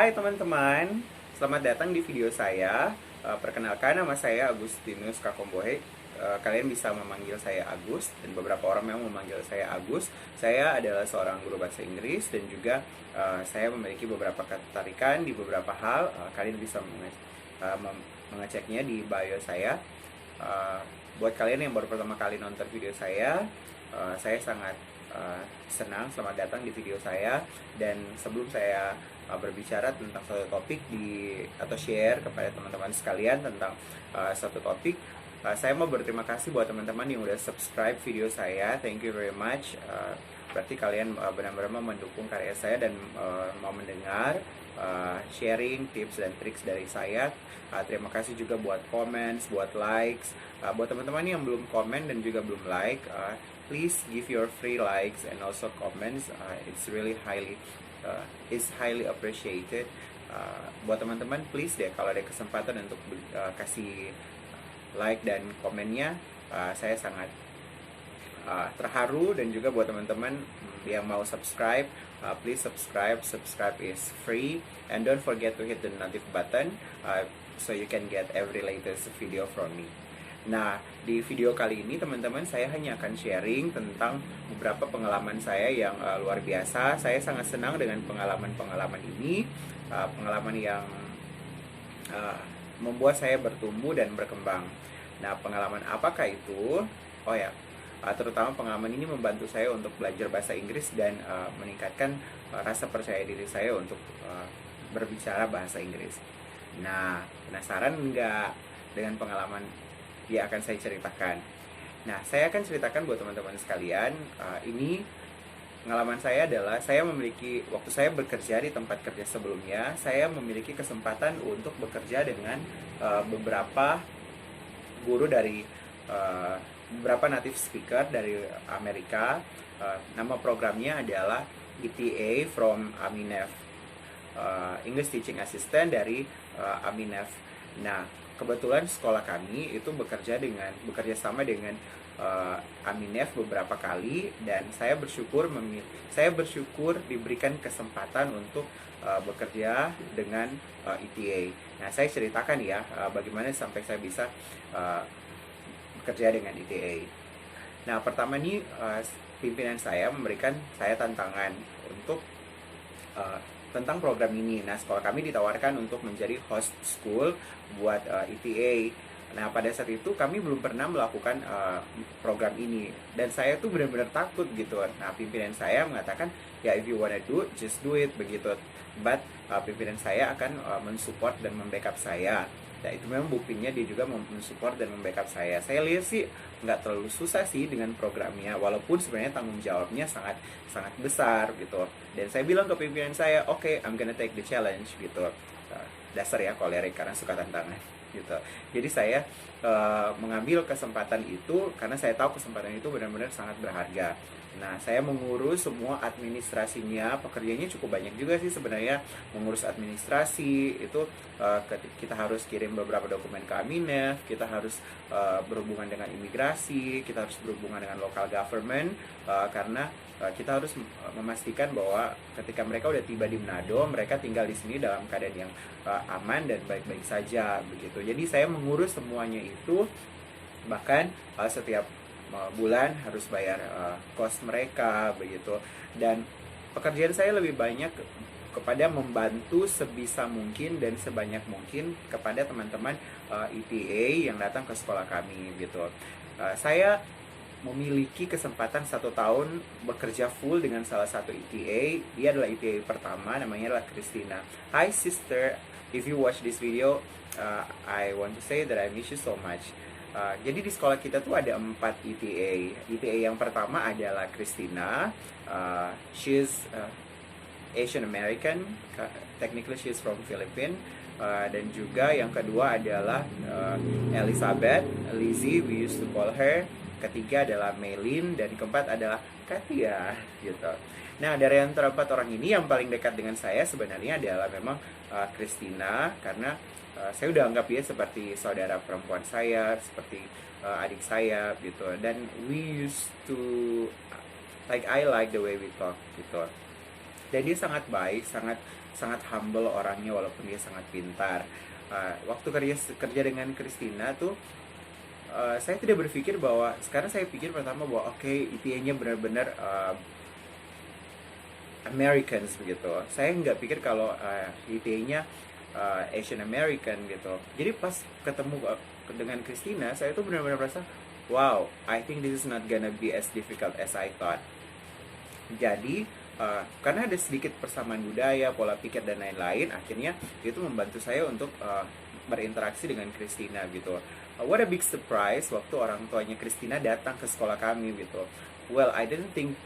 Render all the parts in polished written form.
Hai teman-teman, selamat datang di video saya. Perkenalkan, nama saya Agustinus Kakombohe. Kalian bisa memanggil saya Agus, dan beberapa orang memang memanggil saya Agus. Saya adalah seorang guru bahasa Inggris, dan juga saya memiliki beberapa ketertarikan di beberapa hal. Kalian bisa mengeceknya di bio saya. Buat kalian yang baru pertama kali nonton video saya sangat senang, selamat datang di video saya. Dan sebelum saya berbicara tentang satu topik atau share kepada teman-teman sekalian tentang satu topik, saya mau berterima kasih buat teman-teman yang udah subscribe video saya. Thank you very much. Berarti kalian benar-benar mendukung karya saya dan mau mendengar sharing tips dan triks dari saya. Terima kasih juga buat comments, buat likes. Buat teman-teman yang belum komen dan juga belum like, please give your free likes and also comments. It's really highly appreciated. Buat teman-teman, please deh kalau ada kesempatan untuk kasih like dan komennya, saya sangat terharu. Dan juga buat teman-teman yang mau subscribe, please subscribe. Subscribe is free, and don't forget to hit the notif button so you can get every latest video from me. Nah, di video kali ini teman-teman, saya hanya akan sharing tentang beberapa pengalaman saya yang luar biasa. Saya sangat senang dengan pengalaman-pengalaman ini, pengalaman yang membuat saya bertumbuh dan berkembang. Nah, pengalaman apakah itu? Oh ya, terutama pengalaman ini membantu saya untuk belajar bahasa Inggris dan meningkatkan rasa percaya diri saya untuk berbicara bahasa Inggris. Nah, penasaran nggak dengan pengalaman yang akan saya ceritakan? Nah, saya akan ceritakan buat teman-teman sekalian. Ini pengalaman saya adalah waktu saya bekerja di tempat kerja sebelumnya, saya memiliki kesempatan untuk bekerja dengan beberapa guru dari beberapa native speaker dari Amerika. Nama programnya adalah ETA from Aminef, English Teaching Assistant dari Aminef. Nah, kebetulan sekolah kami itu bekerja sama dengan Aminef beberapa kali, dan saya bersyukur diberikan kesempatan untuk bekerja dengan ETA. Nah, saya ceritakan ya bagaimana sampai saya bisa bekerja dengan ETA. Nah, pertama nih pimpinan saya memberikan saya tantangan untuk tentang program ini. Nah, sekolah kami ditawarkan untuk menjadi host school buat ETA. Nah, pada saat itu kami belum pernah melakukan program ini, dan saya tuh benar-benar takut gitu. Nah, pimpinan saya mengatakan, ya if you wanna do, just do it, begitu. But pimpinan saya akan mensupport dan membackup saya. Nah, itu memang buktinya dia juga mensupport dan membackup saya. Saya lihat sih nggak terlalu susah sih dengan programnya, walaupun sebenarnya tanggung jawabnya sangat sangat besar gitu. Dan saya bilang ke pimpinan saya, oke, I'm gonna take the challenge gitu. Dasar ya kolerik karena suka tantangan gitu. Jadi saya mengambil kesempatan itu karena saya tahu kesempatan itu benar-benar sangat berharga. Nah, saya mengurus semua administrasinya. Pekerjaannya cukup banyak juga sih sebenarnya. Mengurus administrasi itu kita harus kirim beberapa dokumen ke Aminef, kita harus berhubungan dengan imigrasi, kita harus berhubungan dengan local government, karena kita harus memastikan bahwa ketika mereka udah tiba di Manado, mereka tinggal di sini dalam keadaan yang aman dan baik-baik saja begitu. Jadi saya mengurus semuanya itu, bahkan setiap bulan harus bayar kos mereka begitu. Dan pekerjaan saya lebih banyak kepada membantu sebisa mungkin dan sebanyak mungkin kepada teman-teman ETA yang datang ke sekolah kami gitu. Saya memiliki kesempatan 1 tahun bekerja full dengan salah satu ETA. Dia adalah ETA pertama, namanya adalah Christina. Hi sister, if you watch this video, I want to say that I miss you so much. Jadi di sekolah kita tuh ada 4 ETA. ETA yang pertama adalah Christina. She's Asian American. Technically she's from Philippines. Dan juga yang kedua adalah Elizabeth, Lizzie, we used to call her. Ketiga adalah Melin, dan keempat adalah Katia gitu. Nah, dari antara 4 orang ini yang paling dekat dengan saya sebenarnya adalah memang Christina, karena saya udah anggap dia seperti saudara perempuan saya, seperti adik saya gitu. Dan we used to I like the way we talk gitu. Dan dia sangat baik, sangat sangat humble orangnya walaupun dia sangat pintar. Waktu kerja dengan Christina tuh, saya tidak berpikir bahwa, sekarang saya pikir pertama bahwa oke, IPA-nya benar-benar Americans begitu. Saya nggak pikir kalau IPA-nya Asian American gitu. Jadi pas ketemu dengan Christina, saya tuh benar-benar merasa, wow, I think this is not gonna be as difficult as I thought. Jadi karena ada sedikit persamaan budaya, pola pikir dan lain-lain, akhirnya itu membantu saya untuk berinteraksi dengan Christina gitu. What a big surprise waktu orang tuanya Christina datang ke sekolah kami gitu. Well, I didn't think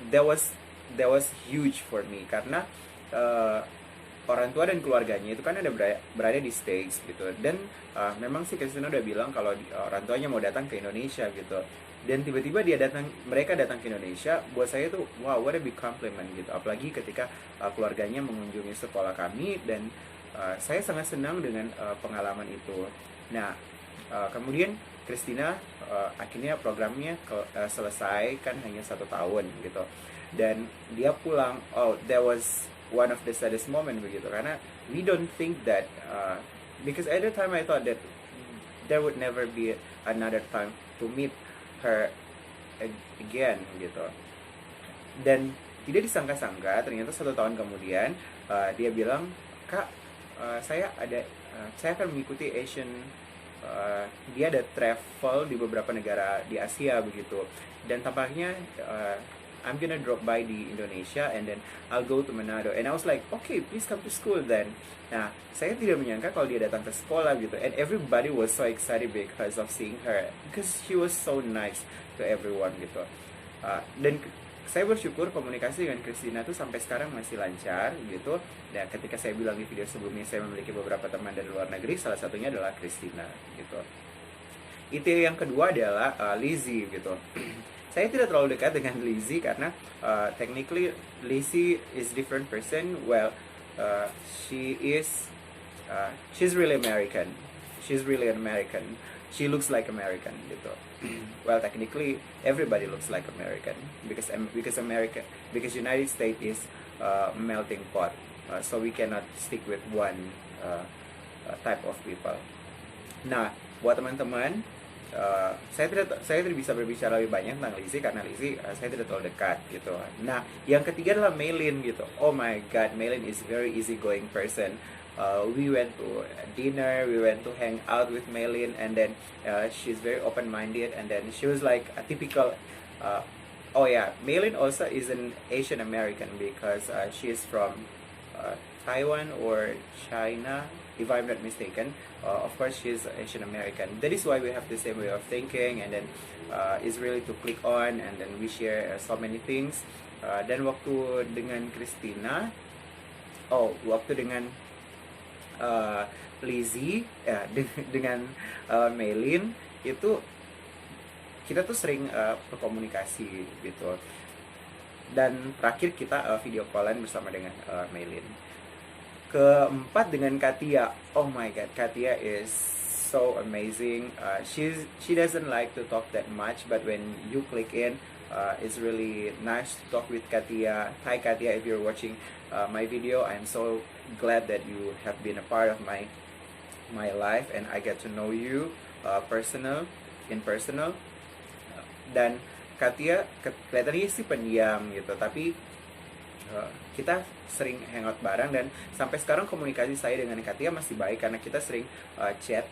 that was huge for me, karena orang tua dan keluarganya itu kan ada berada di States gitu, dan memang sih Christina udah bilang kalau orang tuanya mau datang ke Indonesia gitu, dan tiba-tiba mereka datang ke Indonesia. Buat saya tuh wow, what a big compliment gitu, apalagi ketika keluarganya mengunjungi sekolah kami, dan saya sangat senang dengan pengalaman itu. Nah, kemudian Christina akhirnya programnya selesai kan, hanya 1 tahun gitu, dan dia pulang. Oh, that was one of the saddest moment begitu, karena we don't think that because at the time I thought that there would never be another time to meet her again gitu, dan tidak disangka-sangka ternyata 1 tahun kemudian dia bilang, Kak, saya akan mengikuti Asian, dia ada travel di beberapa negara di Asia begitu, dan tampaknya I'm gonna drop by di Indonesia and then I'll go to Manado. And I was like, okay, please come to school then. Nah, saya tidak menyangka kalau dia datang ke sekolah gitu, and everybody was so excited because of seeing her, because she was so nice to everyone gitu. Dan saya bersyukur komunikasi dengan Christina tuh sampai sekarang masih lancar gitu. Dan ketika saya bilang di video sebelumnya, saya memiliki beberapa teman dari luar negeri, salah satunya adalah Christina gitu. Itu yang kedua adalah Lizzie gitu. Saya tidak terlalu dekat dengan Lizzie karena technically Lizzie is different person. Well, she's really American. She's really an American. She looks like American gitu. Well, technically everybody looks like American because United States is melting pot. So we cannot stick with one type of people. Nah, buat teman-teman, saya tidak bisa berbicara lebih banyak tentang Lizzie karena Lizzie saya tidak terlalu dekat gitu. Nah, yang ketiga adalah Maylin gitu. Oh my god, Maylin is very easygoing person. We went to dinner, we went to hang out with Maylin, and then she's very open-minded, and then she was like a typical oh yeah, Maylin also is an Asian American because she is from Taiwan or China, if I'm not mistaken. Of course, she's Asian American. That is why we have the same way of thinking, and then it's really to click on, and then we share so many things. Dan waktu dengan Christina, waktu dengan Lizzie, dengan Maylin itu kita tuh sering berkomunikasi gitu. Dan terakhir kita video callan bersama dengan Maylin. Keempat dengan Katia. Oh my god, Katia is so amazing. She doesn't like to talk that much, but when you click in, it's really nice to talk with Katia. Hi Katia, if you're watching my video, I'm so glad that you have been a part of my life, and I get to know you in personal. Dan Katia kelihatannya sih pendiam gitu, tapi kita sering hangout bareng, dan sampai sekarang komunikasi saya dengan Katia masih baik karena kita sering chat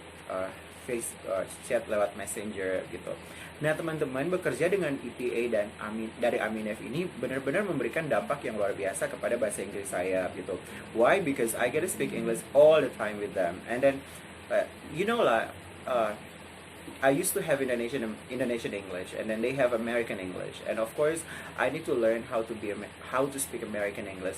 lewat Messenger gitu. Nah, teman-teman, bekerja dengan ETA dan dari Aminef ini benar-benar memberikan dampak yang luar biasa kepada bahasa Inggris saya gitu. Why? Because I get to speak English all the time with them, and then you know lah, I used to have Indonesian English, and then they have American English, and of course I need to learn how to speak American English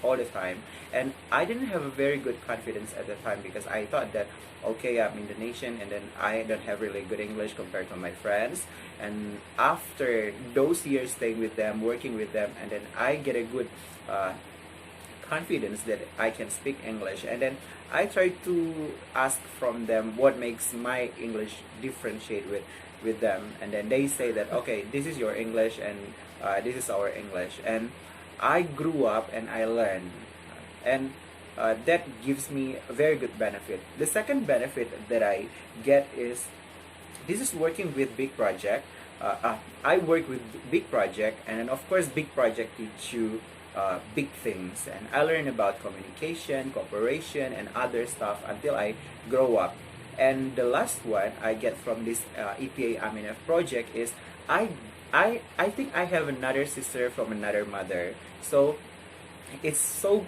all the time. And I didn't have a very good confidence at the time because I thought that okay, I'm Indonesian, and then I don't have really good English compared to my friends. And after those years staying with them, working with them, and then I get a good confidence that I can speak English, and then I try to ask from them what makes my English differentiate with them, and then they say that okay, this is your English and this is our English, and I grew up and I learned, and that gives me a very good benefit. The second benefit that I get is this is working with big project. I work with big project, and then of course big project teach you big things, and I learn about communication, cooperation, and other stuff until I grow up. And the last one I get from this EPA Aminef project is I I think I have another sister from another mother, so it's so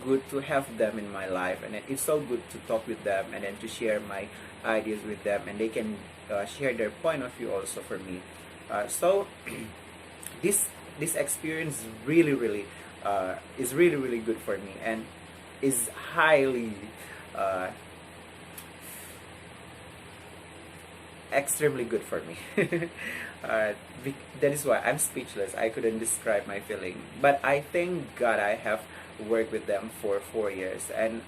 good to have them in my life, and it's so good to talk with them and then to share my ideas with them, and they can share their point of view also for me. So this this experience is really good for me, and is highly uh, extremely good for me. That is why I'm speechless. I couldn't describe my feeling. But I thank God I have worked with them for 4 years, and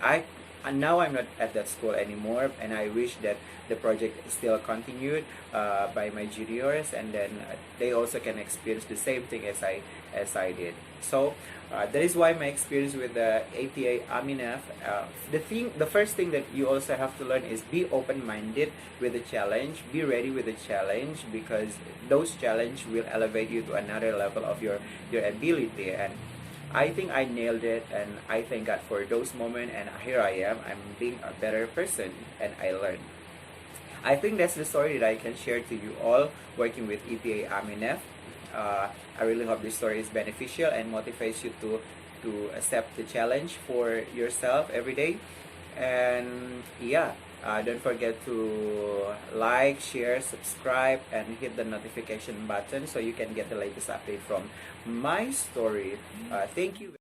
now I'm not at that school anymore. And I wish that the project still continued by my juniors, and then they also can experience the same thing as I did. So that is why my experience with the ATA Aminef. The first thing that you also have to learn is be open-minded with the challenge. Be ready with the challenge, because those challenge will elevate you to another level of your ability. And I think I nailed it, and I thank God for those moments. And here I am. I'm being a better person, and I learned. I think that's the story that I can share to you all working with EPA Aminef. I really hope this story is beneficial and motivates you to accept the challenge for yourself every day. And yeah, don't forget to like, share, subscribe, and hit the notification button so you can get the latest update from my story. Thank you.